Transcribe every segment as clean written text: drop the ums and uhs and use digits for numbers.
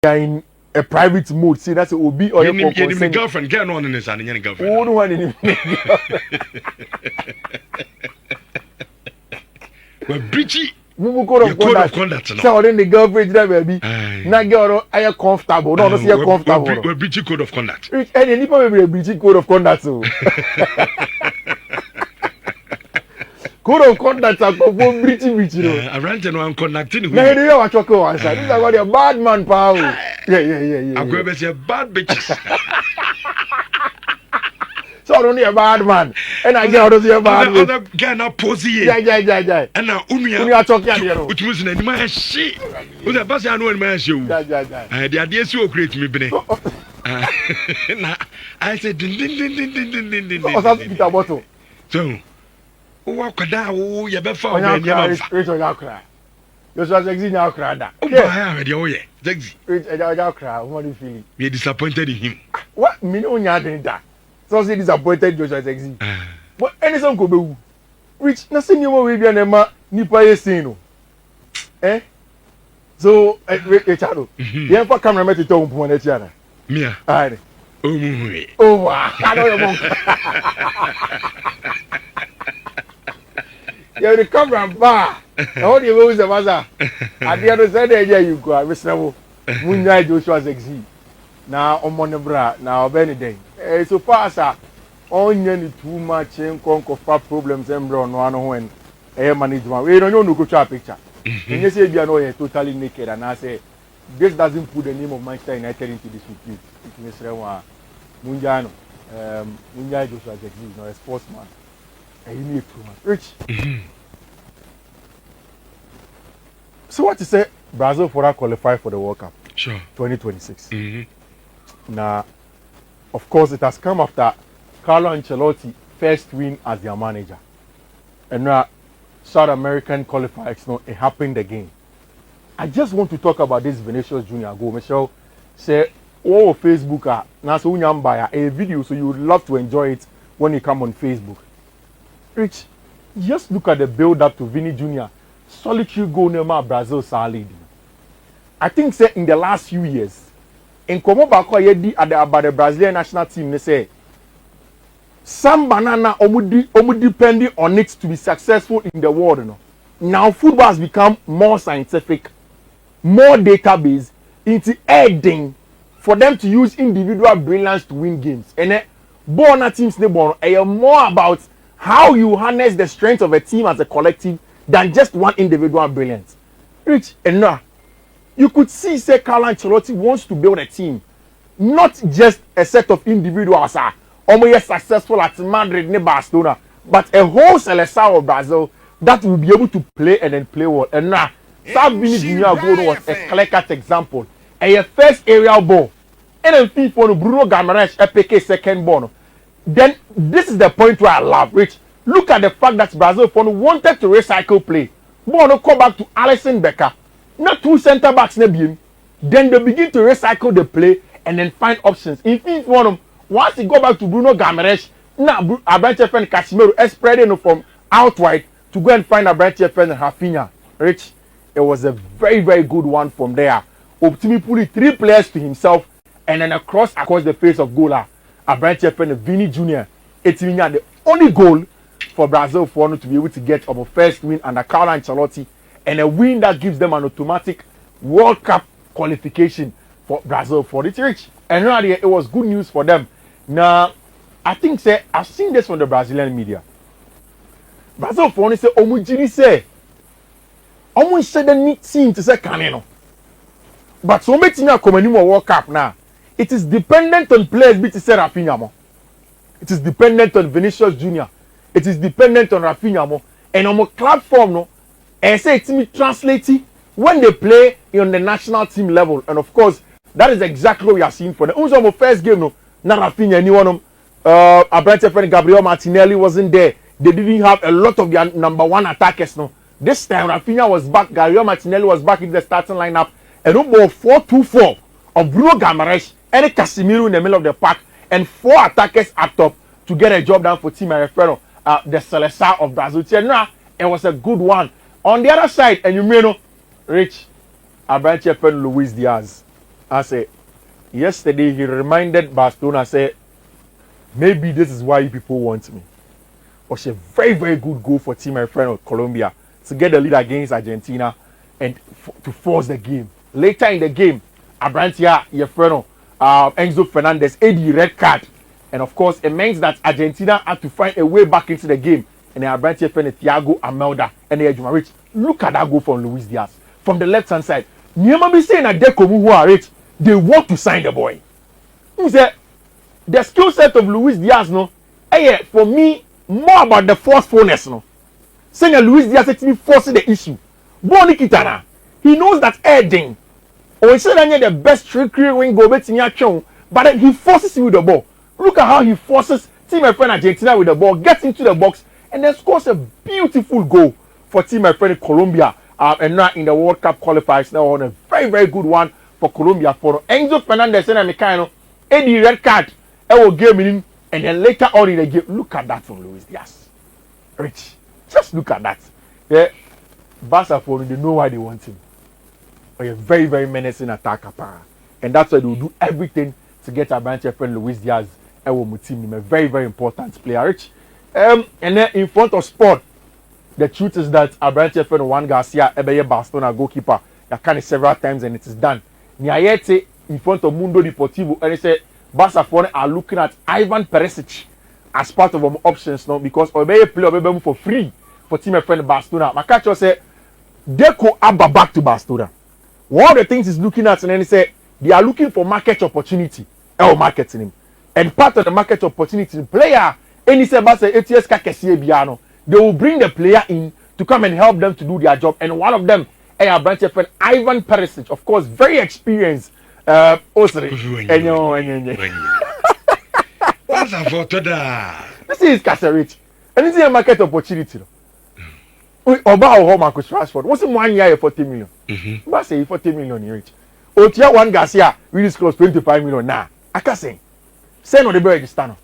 in a private mode. See, that's will be or your girlfriend. Get on in his and your girlfriend. Oh, no one in Well, Bridgie. Code of conduct. So then the girlfriend that baby. Na girl are comfortable. No, see you comfortable. We breach code of conduct. And any people will breach code of conduct so. Code of conduct are for breach. I ran to no conducting. No, you are talking one side. This is about a bad man power. Yeah. I'm going to say bad bitches. So only a bad man. And I get out of your bad man. Other girl not posy. Yeah. And now you are talking here. Which means in my shit. Who's a boss I know in my show? Yeah. The idea so great me bene. I said din. What's up, Peter Bottle? So, what could I? Oh, you better find me. You cry. You should exit now, cry. Oh, yeah, Zexi. You cry. What do you feel? We are disappointed in him. What? Me no nyadin da. So say disappointed Joshua Zexi. But any song could be rich. Nothing you will be an Emma Nipa Yesino. So, Chado. You have a camera met it on Ponetiana. Mia. Aye. Oh, wow. I know your mom. You the camera bar. How do you use the master? At the other side, you go. I'm Mr. Munya Joshua Zexi. Now, on Monebra, now, Benny. So far as on too much and conquer problems and brown one when air management. We don't know no go picture. And you say you are totally naked, and I say this doesn't put the name of Manchester United into this repute. It's Mr. Munjano, Munya Joshua Zexi, no a sportsman. And you need too much. Rich. So what you say? Brazil for that qualify for the World Cup. Sure. 2026. Now, of course, it has come after Carlo Ancelotti first win as their manager. And now, South American qualifiers, it happened again. I just want to talk about this Vinicius Junior goal. Michelle say, oh, Facebook, now so a video, so you would love to enjoy it when you come on Facebook. Rich, just look at the build-up to Vini Junior. Solitary goal near Brazil leading. I think say in the last few years, in Komo Bako Yedi about the Brazilian national team, they say some banana omu depending on it to be successful in the world. You know? Now football has become more scientific, more database, into adding for them to use individual brilliance to win games. And then born teams they born more about how you harness the strength of a team as a collective than just one individual brilliance. Rich, and now you could see, say, Carlo Ancelotti wants to build a team, not just a set of individuals almost successful at Madrid and Barcelona, but a whole Seleção of Brazil that will be able to play and then play well. And now, Vini Junior goal was a clear-cut example. And your first aerial ball, and then FIFA Bruno Guimaraes EPK second ball. Then this is the point where I love, Rich. Look at the fact that Brazil wanted to recycle play. Ball come back to Alisson Becker. Not two center backs then they begin to recycle the play and then find options. If once he go back to Bruno Guimaraes, now Abrante and Casemiro spreading from out wide to go and find Abrante and Rafinha. Rich, it was a very, very good one from there. Optimi put 3 players to himself and then across the face of goal. Abrante and Vini Junior. It's the only goal for Brazil to be able to get a first win under Carlo Ancelotti, and a win that gives them an automatic World Cup qualification for Brazil for it. Rich. And really, it was good news for them. Now, I think I've seen this from the Brazilian media. Brazil for say Omujiri say Omu said the neat team to say Caneno. But so many teams come in World Cup now. It is dependent on players be to say Rafinha. It is dependent on Vinicius Junior. It is dependent on Rafinha and on club form no. And say it translating when they play on the national team level, and of course that is exactly what we are seeing for them. Also, first game no, not Rafinha, anyone Abrante friend Gabriel Martinelli wasn't there. They didn't have a lot of their number one attackers no. This time Rafinha was back, Gabriel Martinelli was back in the starting lineup, and about 4-2-4 of Bruno Guimaraes and Casemiro in the middle of the park, and 4 attackers up top to get a job done for Team Arefero, the Seleção of Brazil. Now, it was a good one. On the other side, and you may know, Rich, Abrante and Luis Diaz. I say yesterday he reminded Barcelona, say maybe this is why you people want me. Was a very, very good goal for team my friend of Colombia to get the lead against Argentina and to force the game. Later in the game, Abrantia, your friend Enzo Fernandez, AD red card. And of course, it means that Argentina had to find a way back into the game. And then Abrantia friend Thiago Almeida and the Ejuma Rich. Look at that goal from Luis Diaz. From the left hand side. Nyema be saying that who are rich, they want to sign the boy. Who said the skill set of Luis Diaz, no? For me, more about the forcefulness, no. Saying that Luis Diaz actually forcing the issue. Boni Kitana, he knows that Erding, or he said that the best trickery wing go bet in your but then he forces you with the ball. Look at how he forces team my friend Argentina with the ball, gets into the box, and then scores a beautiful goal for team my friend Colombia. And now in the World Cup qualifiers, now on a very, very good one for Colombia. For Enzo Fernandez and Mikano, Eddie red card, will game in, and then later on in the game, look at that from Luis Diaz. Rich, just look at that. Yeah, Barca for they know why they want him. A very, very menacing attacker, and that's why they will do everything to get our branch friend Luis Diaz. Team, a very, very important player. Rich, and then in front of Sport, the truth is that our branch friend Juan Garcia, a Barcelona goalkeeper, that can several times and it is done. Niayete in front of Mundo Deportivo, and they say Barca are looking at Ivan Perisic as part of options now because Obey play for free for team friend Barcelona. Makacho said Deco Abba back to Barcelona. One of the things he's looking at, and then he said they are looking for market opportunity. Marketing him. And part of the market opportunity, player, any say Barca ATS Kakesi Biano, they will bring the player in to come and help them to do their job. And one of them, our branch friend Ivan Perisic, of course, very experienced. This is Kasserich. And this is a market opportunity. Oba Marcus Rashford. What's in 1 year 40 million? But say 40 million you rich. Otia Juan Garcia really close 25 million now. I can't say. Send on the register.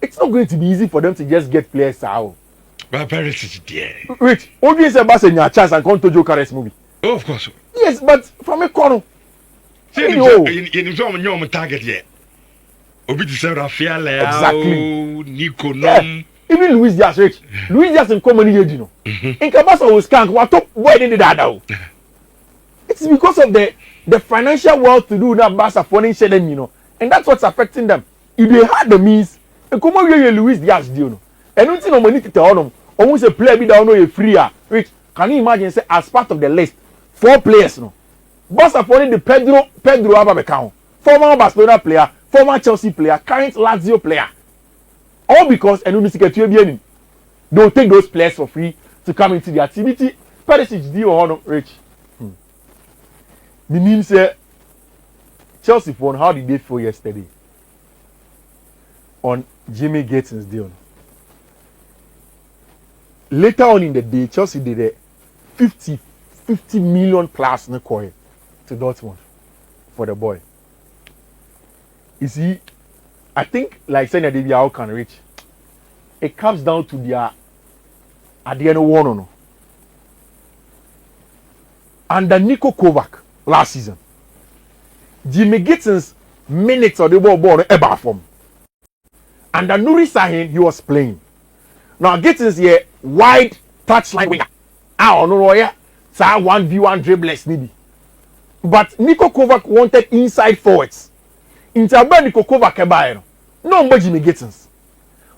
It's not going to be easy for them to just get players out. But Paris is there. Rich, obviously about your chance and come to Jokeres movie. Oh, of course. Yes, but from a corner. You target yet. Obi to say Rafael exactly. Nico yeah. Even Luis Diaz, Rich. Luis Diaz in common here, you know. In Cabasa was skank. What up? Why did that now? It's because of the financial wealth to do that Barca funding them, you know. And that's what's affecting them. If they had the means, and come on, you Luis Diaz deal, no. And don't you know money to tell them. Almost a player be down no a free. Rich, can you imagine say as part of the list, 4 players, no. Barca funding the Pedro Ababekao, former Barcelona player, former Chelsea player, current Lazio player. All because and they will take those players for free to come into the activity. Perisic deal or no, Rich. The name say Chelsea phone. How did they feel yesterday on Jimmy Gatton's deal? Later on in the day, Chelsea did a 50 million plus coin to Dortmund for the boy. You see, I think like saying that they can reach. It comes down to their at the end of one no. Under Niko Kovac last season, Jimmy Gittins minutes of the ball ever from. Under Nuri Sahin, he was playing. Now Gittins here wide touchline winger. I don't know yeah. 1v1 dribblers maybe. But Niko Kovac wanted inside forwards. Interban Niko Kovac kebaye no Jimmy Gittins.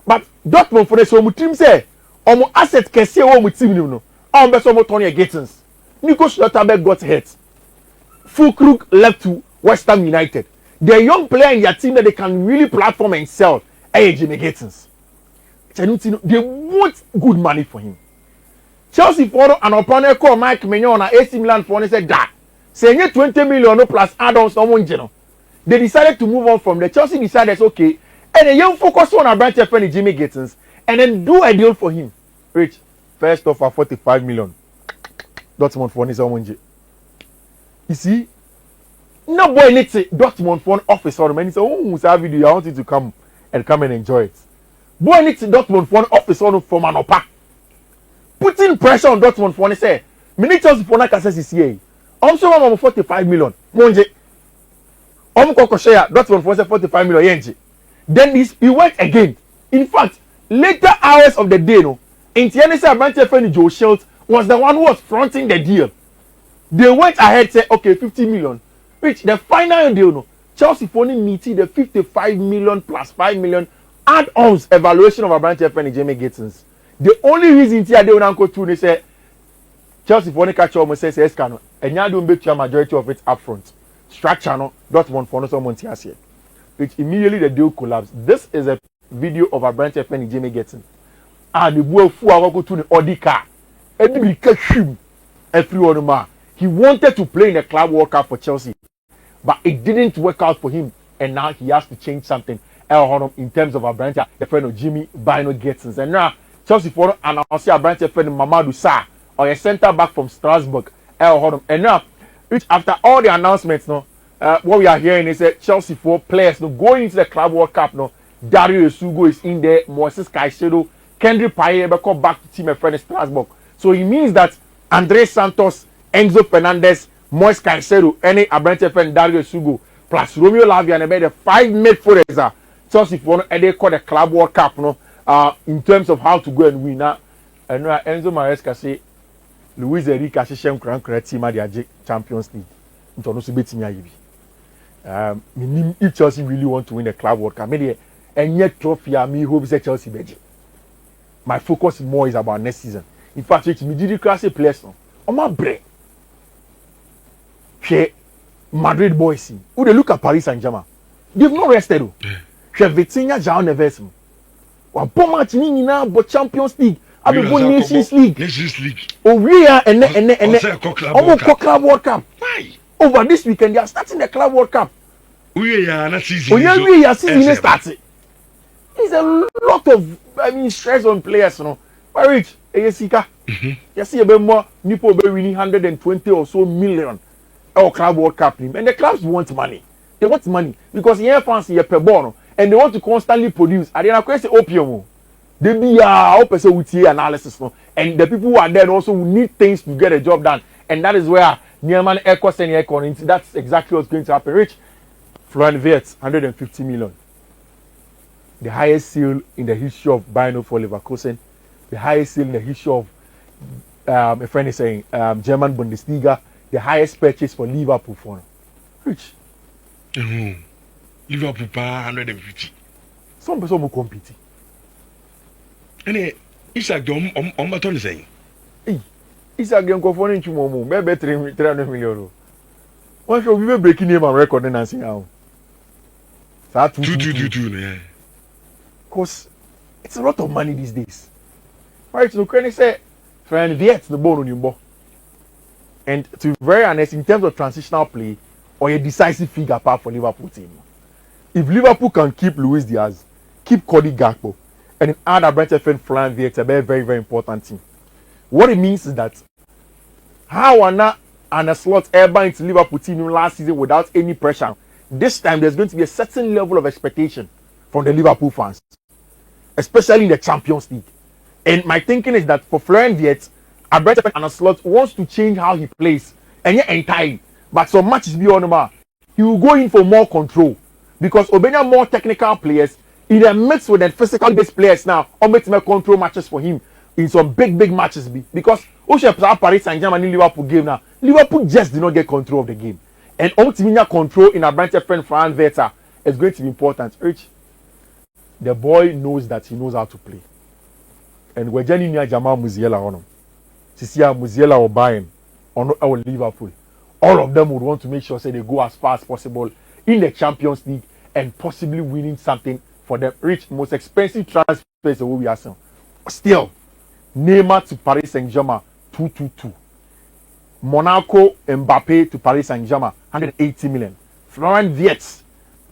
But Dortmund for the so team say omo asset kese wo team no. On be so Tony Gittins. Nico Schlotterbeck got hurt. Fulkrug left to West Ham United. The young player in their team that they can really platform and sell. Jimmy Gittins. They want good money for him. Chelsea for an opponent called Mike Mignon and AC Milan for said that. Saying 20 million plus add-ons no one. They decided to move on from there. Chelsea decided okay. And the young focus on a branch friend Jimmy Gittins and then do a deal for him. Rich, first offer 45 million. Dortmund for his own. You see, no boy needs a Dortmund for an office or man. He said, oh, I video. I want you to come and enjoy it. Boy needs a Dortmund for an office or from an opa. Putting pressure on Dortmund for an say, minutes for an access is here. I'm sure I'm 45 million. Monje. Share Dortmund for 45 million yen. Then he went again. In fact, later hours of the day, no, in Tianese Branche friend Joe Schultz was the one who was fronting the deal. They went ahead say okay 50 million. Which the final deal, no, Chelsea only meeting the 55 million plus 5 million add-ons evaluation of a Branche friend Jamie Gittins. The only reason they don't go to say Chelsea for catch almost says Escano and you don't bet your majority of it up front. Structure no Dortmund for no someone here. Which immediately the deal collapsed. This is a video of a branch of Jamie Getting. And the boy who are going to the Audi car. Everybody catch him. Everyone. He wanted to play in the Club World Cup for Chelsea. But it didn't work out for him. And now he has to change something in terms of a branch the friend of Jimmy Bino Gettins. And now Chelsea for announced a branch of friend Mamadou Sarr or a centre back from Strasbourg. And now, which after all the announcements, no. What we are hearing is that Chelsea for players no going into the Club World Cup. No, Dario Esugo is in there. Moises Caicedo, Kendrick Paye come back to team friend Strasbourg. So it means that Andres Santos, Enzo Fernandez, Moises Caicedo, any Abrante friend Dario Esugo plus Romeo Lavia and the 5 midfielders. Chelsea for they call the Club World Cup. No, in terms of how to go and win. And Enzo Maresca say Luis Enrique Ashishem Kran team at the Champions League. If Chelsea really want to win the Club World Cup, maybe and yet trophy, I hope that Chelsea beji. My focus more is about next season. In fact, it's middle class players now. On my brain, Madrid boys, who they look at Paris Saint-Germain, they've not rested. Vitinha João Neves, or Bomach Nina, but Champions League, I be go Nations League. Oh, we are and Club World Cup. Why? Over this weekend, they are starting the Club World Cup. We are not season. We are season starting. There's a lot of, stress on players, you know. But Rich, you see a bit more, Nipo be winning 120 or so million or Club World Cup. And the clubs want money. They want money because you fans here per born and they want to constantly produce. And then I say opium. They be open with analysis, no? And the people who are there also need things to get a job done. And that is where Nierman Echoes and Econ, that's exactly what's going to happen. Rich, Florian Wirtz, 150 million. The highest seal in the history of Bayern for Leverkusen. The highest seal in the history of, a friend is saying, German Bundesliga. The highest purchase for Liverpool for Rich. Liverpool, 150. Some person will compete. And it's like on Baton saying. Isaac Genko for inch more, maybe 300 million. Why should we be breaking name and record and dancing out? That's 2. Because it's a lot of money these days. Right, so can you say, friend, Viet's the bone on your ball. And to be very honest, in terms of transitional play, or a decisive figure apart for Liverpool team. If Liverpool can keep Luis Diaz, keep Cody Gakpo, and add a Brentford friend Florian Wirtz, a very, very, very important team. What it means is that how and a slot ever into Liverpool team last season without any pressure. This time there's going to be a certain level of expectation from the Liverpool fans, especially in the Champions League. And my thinking is that for Florian Wirtz, a Brentford and a slot wants to change how he plays, and yet entirely. But some matches beyond him, he will go in for more control because Obenya more technical players in a mix with the physical based players now, or make more control matches for him. In some big matches because Paris Saint-Germain and Liverpool game now, Liverpool just did not get control of the game. And ultimately control in a branch of friend Florian Wirtz is going to be important. Rich, the boy knows that he knows how to play. And we're joining near Jamal Musiala on him. Sisia Musiala or Bayern or our Liverpool. All of them would want to make sure they go as far as possible in the Champions League and possibly winning something for them. Rich, most expensive transfers that we are seeing. Still, Neymar to Paris Saint-Germain, 222. Monaco, Mbappe to Paris Saint-Germain, 180 million. Florian Wirtz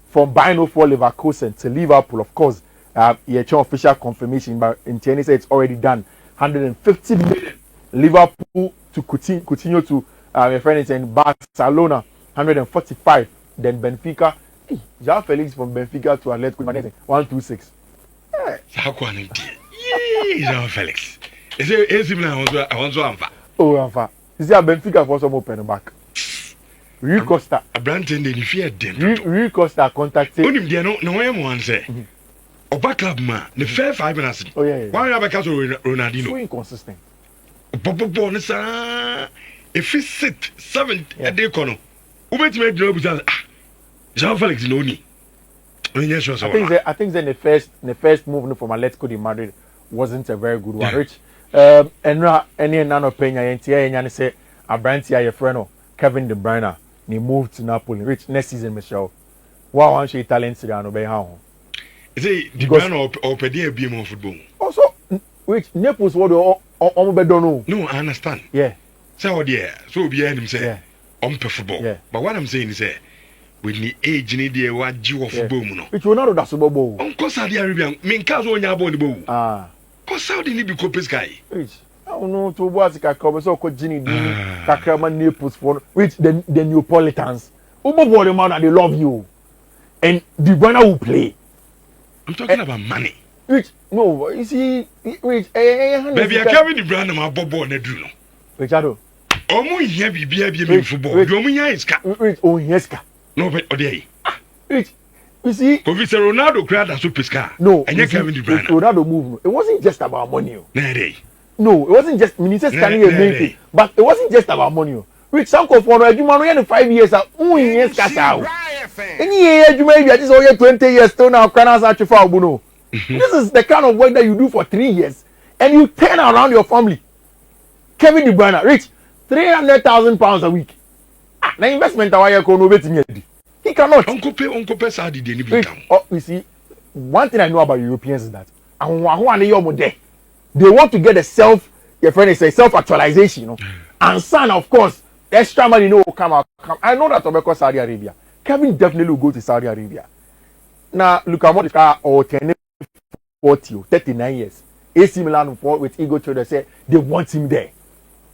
from Bayern for Leverkusen to Liverpool, of course. Official confirmation, but in tennis it's already done. 150 million. Liverpool to Coutinho to my friend is in Barcelona, 145. Then Benfica, João Felix from Benfica to Atletico Madrid, 126. João Felix. Is it I want to Oh, Anfa. You see, Benfica for some open back. Rui Costa. A brand in the fear den. Rui Costa contacted. Only there no one say. Oba club man, the fair 5 minutes. Oh yeah. Why have a castle Ronaldinho? So inconsistent. Bobo bonus. If he sit 7 a day corner, who made me do that? Jean Felix no ni. I think then the first move from Atletico de Madrid wasn't a very good one. Rich, and now any none of Pena and say Abrantia your friend Kevin De Bruyne, he moved to Napoli. Rich next season, Michelle. Wow, I'm sure talent to the how. Is it De Bruyne or Pedia be more football? Also, which Naples what don't know. No, I understand. Yeah. So dear, so behind him say on football. Yeah. But what I'm saying is with the age in the what you of football, no. Which will not do Super Bowl. Uncle Saudi Arabian, mean cars on your body bowl. Cause Saudi need to be sky. Which I don't know to what I come so called Ginny Kakraman Naples for which the Neapolitans. Uber body man they love you. And the winner will play. I'm talking about money. Which no, you see, which baby, I can't be the brand of my bobo and a druno. Richardo. Omo here be football. You omo is ka. Which oh yes ka. No, but odey. Which you see, Mr. Ronaldo cried as super scar. No, and you Kevin De Bruyne. Ronaldo move. It wasn't just about money. No, it wasn't just Minister scanning a main but it wasn't just about money. Which some for you 5 years are yes ka. Any year you maybe I just all 20 years still now can answer for Buno. This is the kind of work that you do for 3 years and you turn around your family. Kevin De Bruyne, rich, £300,000 a week. The investment he cannot. Uncle pay Saudi you see, one thing I know about Europeans is that they want to get a self-actualization, you know. And son, of course, extra money will come out. I know that about Saudi Arabia. Kevin definitely will go to Saudi Arabia. Now, look at what or 40, 39 years. AC Milan with Igor Tudor say they want him there.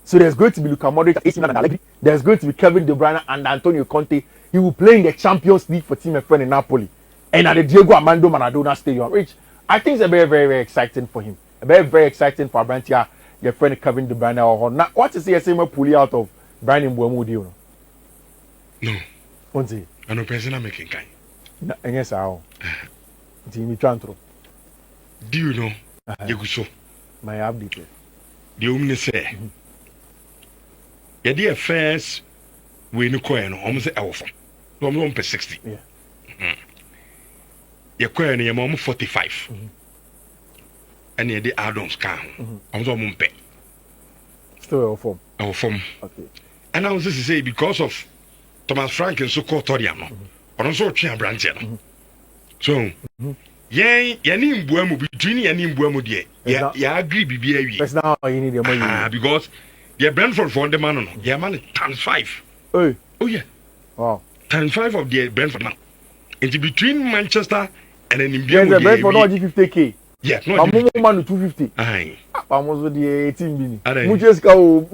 So there's going to be Luka Modric, AC Milan, and Allegri. There's going to be Kevin De Bruyne and Antonio Conte. He will play in the Champions League for Team FN in Napoli. And at the Diego Armando Maradona Stadium, which I think is very, very, very exciting for him. Very, very exciting for Abrantia, your friend Kevin De Bruyne. Now, what is the same pulley out of Brian Mbeumo deal? No. What's it? I know person making kind. And yes, how? Jimmy Chantro. Do you know? You so. My update. The woman say. Your first we no coin almost say our phone. No, I'm 60. Yeah. Your coin, your mom 45. And your add-ons can. I'm so mumpe. Still our phone. Our phone. Okay. And I was just to say because of Thomas Frank and so called Toriano. But also Chian Branch. So, yani mbuemu between yani mbuemu there. Yeah, agree be. That's now you need your money. Because yeah, Brentford for the man no. Yeah, man times 5. Hey. Oh yeah. Wow. Times 5 of the Brentford now. It's between Manchester and then in the Brentford no 50k. Yeah, no. I'm man 250. Aye. Almost the 18 bini. Aye. Muches go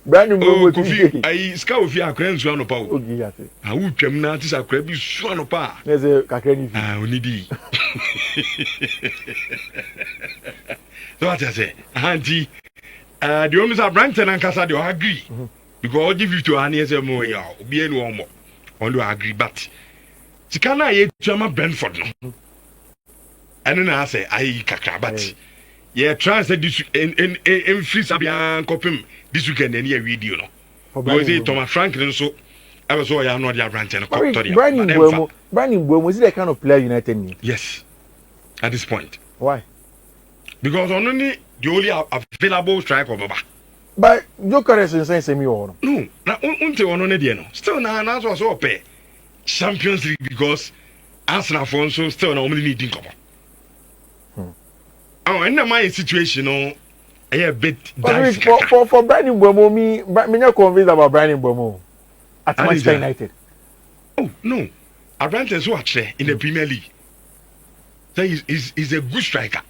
brand new move 250k. I scout fi akran so anopa. Okay, yeah. Ah, wo twam na ti sakra bi so anopa. There's a kakra ni fi. Ah, onidi. So what I say? Hansi the ones are Brampton and Casa, they agree. Because give you to any other more, yeah, be any one more. Only agree, but Sikana ye Chama Brentford. And then I say, I kakabat. Yeah, translate this in free Sabian copy this weekend and here video. No, because it Thomas Franklin so I was all I know the Brampton. Brandon Buemo is the kind of player United need. Yes, at this point. Why? Because only the only available striker Baba. But Joker is saying semi or no. Now unte one on the still now was all pay Champions League because Arsenal for so still now only needing cover. Oh, and my situation no a bit for Brandon Buemo me not convinced about Brandon Buemo at Manchester United. Oh no. Abrante so actually in the Premier League. So he's a good striker.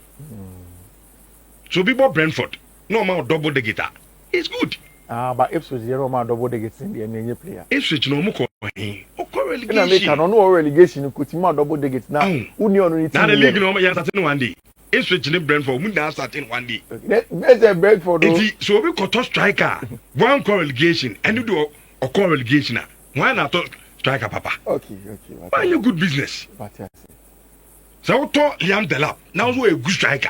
So people Brentford, no amount double the guitar. It's good. But Ipswich, you know, amount double the guitar in the NBA player. Ipswich no more. Relegation. No relegation. Could you double the guitar now? Union. Now the league no more. Starting one day. Ipswich in Brentford. We now starting one day. That's a Brentford. So we got a striker. One relegation. And you do a relegation. Why not striker papa? Okay. Why you good business? But yes. So to Liam Delap. Now so a good striker.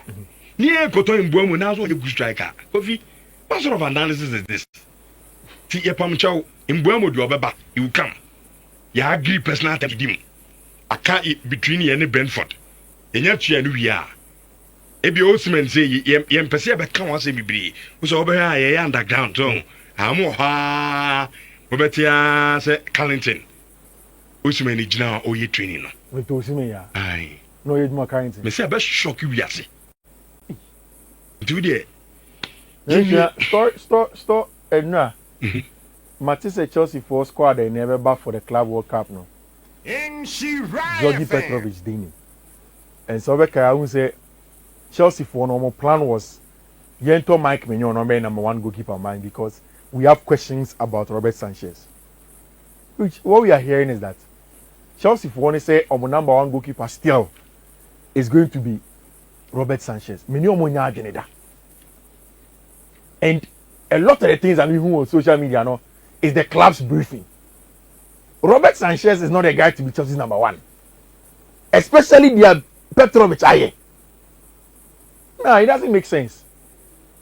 Near Koto in Buemo now so a good striker. Kofi, what sort of analysis is this? See a pamchow in Buemo do Baba, you come. Ya agree personal to him. I can't between you and Brentford. And yet you and we are. Ebi Osman say yem pese be kan wase bibiri. Wo so obe ha ye underground so. Amo ha. Obetia say Carlington. Osman igina o ye training no. With Osman ya. Ai. No ye more Carlington. Me say be shock you wiase. Do there. Store enra. Matisse Chelsea for squad they never back for the Club World Cup no. Georgi Petrovic Dini. And so I will say Chelsea for normal plan was Yento Mike Mignon number one goalkeeper man because we have questions about Robert Sanchez. Which what we are hearing is that Chelsea for one say our number one goalkeeper still is going to be Robert Sanchez. And a lot of the things I'm even on social media now is the club's briefing. Robert Sanchez is not a guy to be Chelsea's number one. Especially their Petrovic aye. No, it doesn't make sense.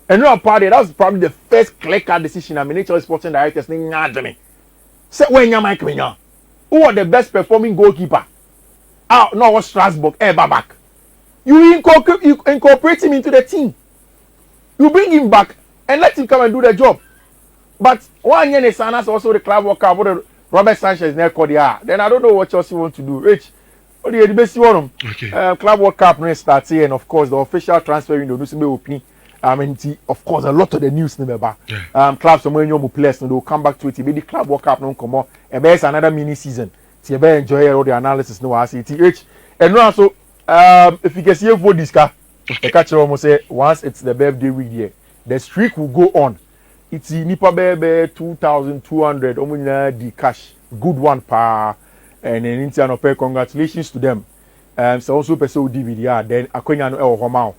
And no party, that was probably the first clear-cut decision I mean Chelsea sporting directors saying, say when you Mike Mignon, who are the best performing goalkeeper? No, was Strasbourg, back. You incorporate him into the team. You bring him back and let him come and do the job. But 1 year is also the Club World Cup. Robert Sanchez never then I don't know what Chelsea want to do. Rich, what do you best one? Okay. Club World Cup no starts here, and of course the official transfer window no be opening. And of course a lot of the news never back. Clubs some when you players no, they will come back to it. Maybe the Club World Cup no come on. And there's another mini season. So you better enjoy all the analysis no I see it. And no also if you can see for this car, the catcher almost say once it's the birthday week here, the streak will go on. It's nipa bebe 2,200 the cash good one pa and in internal pay congratulations to them. So also person DVD then akonya no e ho ma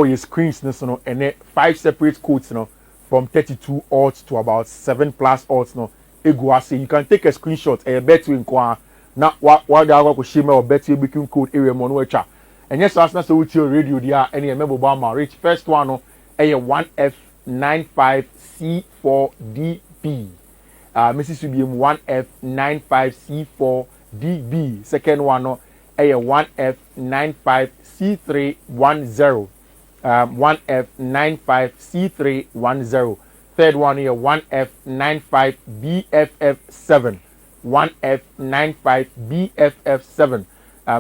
your screens no and then 5 separate codes no from 32 odds to about 7+ odds no ego say you can take a screenshot and bet you inquire na what go shame or bet you booking code area mo no echa and yes as na so with your radio dia and remember Obama reach first one no 1F95C4DB. Mrs. Subium 1F95C4DB. Second one no 1F95C310. 1F95C310. Third one here 1F95BFF7. 1F95BFF7.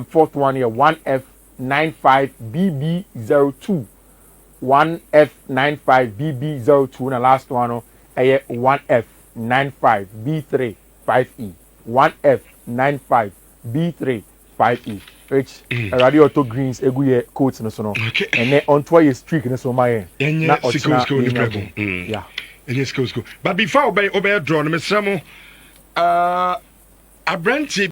Fourth one here 1F95BB02. 1F95BB02 and the last one 1F95B35E. 1F95B35E. Which radio auto greens eguye coats no so no. And then on twice streak no so my na school yeah. And school. But before obey draw no mesamo Abranti